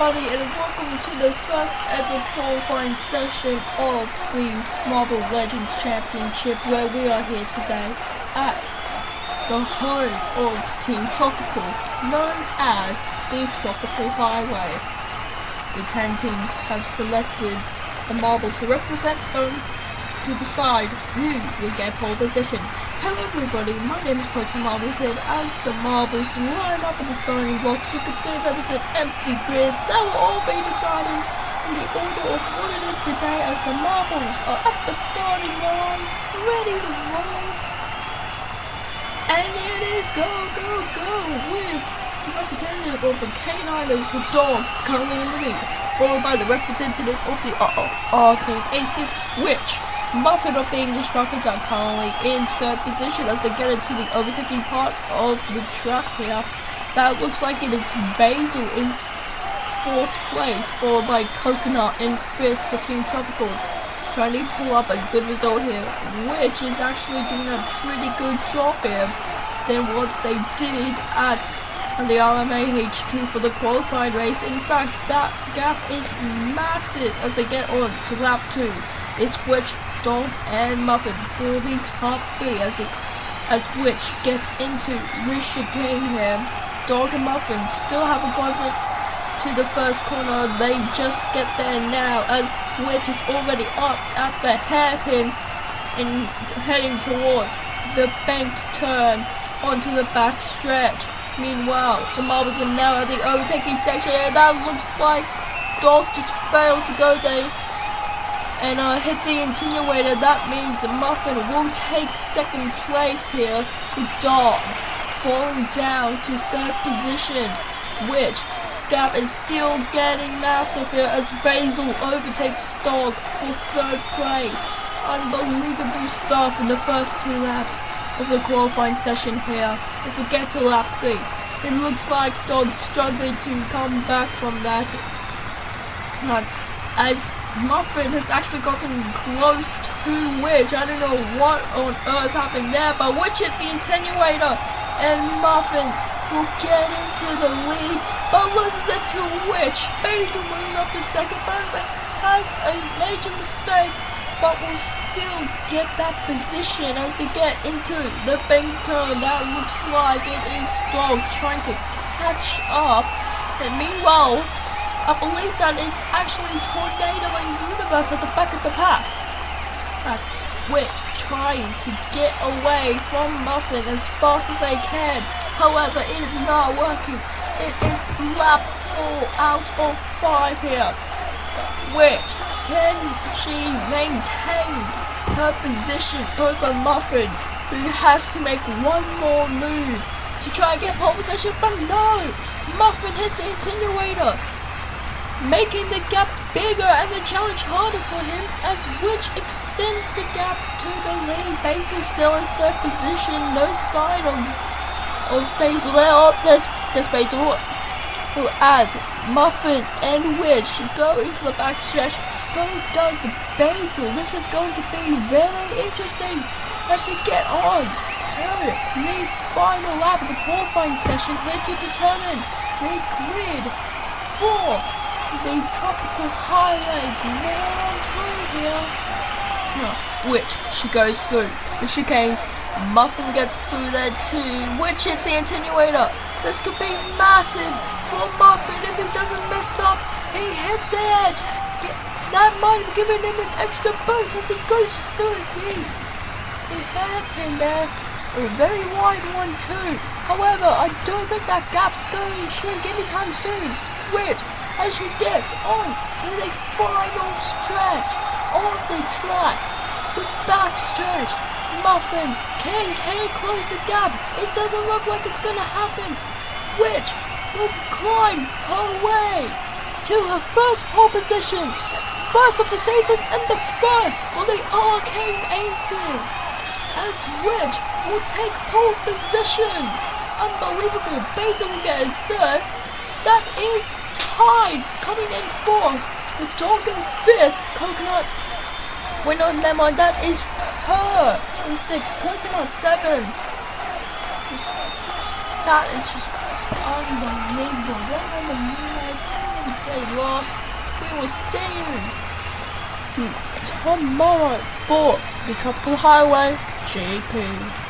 everybody, and welcome to the first ever qualifying session of the Marble Legends Championship, where we are here today at the home of Team Tropical, known as the Tropical Highway. The 10 teams have selected the marble to represent them to decide who will get pole position. Hello everybody, my name is Proton Marbles, and as the marbles line up in the starting blocks, you can see there is an empty grid that will all be decided in the order of what it is today, as the marbles are at the starting line, ready to roll. And it is go, go, go with the representative of the K9ers, Dog, currently in the lead, followed by the representative of the R-Team Aces, which Muffin of the English Muffins are currently in third position as they get into the overtaking part of the track here. That looks like it is Basil in fourth place, followed by Coconut in fifth for Team Tropical. Trying to pull up a good result here, which is actually doing a pretty good job here than what they did at the RMA HQ for the qualified race. In fact, that gap is massive as they get on to lap 2. It's which Dog and Muffin for the top 3 as which gets into the chicane here. Dog and Muffin still haven't gotten to the first corner. They just get there now as which is already up at the hairpin and heading towards the bank turn onto the back stretch. Meanwhile, the marbles are now at the overtaking section, and that looks like Dog just failed to go there and hit the attenuator. That means Muffin will take second place here, with Dog falling down to third position, which gap is still getting massive here as Basil overtakes Dog for third place. Unbelievable stuff in the first 2 laps of the qualifying session here as we get to lap 3. It looks like Dog's struggling to come back from that, as Muffin has actually gotten close to which, I don't know what on earth happened there, but which is the attenuator, and Muffin will get into the lead, but loses it to which. Basil moves up to second, but has a major mistake, but will still get that position as they get into the bank turn. That looks like it is Dog trying to catch up, and meanwhile, I believe that is actually Tornado and Universe at the back of the pack, which trying to get away from Muffin as fast as they can. However, it is not working. It is lap 4 out of 5 here, which can she maintain her position over Muffin, who has to make one more move to try and get pole position, but no! Muffin hits the attenuator, making the gap bigger and the challenge harder for him, as which extends the gap to the lead. Basil still in third position, no sign of Basil there. Oh, there's Basil, as Muffin and Witch go into the back stretch, so does Basil. This is going to be very interesting as they get on to the final lap of the qualifying session here to determine the grid for the Tropical Highway Grand Prix here. Which she goes through the chicanes. Muffin gets through there too, which hits the attenuator. This could be massive for Muffin if he doesn't mess up. He hits the edge. That might have given him an extra boost as he goes through the hairpin there. A very wide one too. However, I don't think that gap's going to shrink anytime soon. Which, as she gets on to the final stretch of the track, the back stretch, Muffin can he close the gap? It doesn't look like it's gonna happen, which will climb her way to her first pole position, first of the season and the first for the Arcane Aces, as which will take pole position. Unbelievable. Basil will get in third. That is tied, coming in fourth, with Dog in fifth, Coconut. Wait, no, never mind, that is her in sixth, Coconut seventh. That is just unbelievable. What am I telling you? They lost. We will see you tomorrow for the Tropical Highway GP.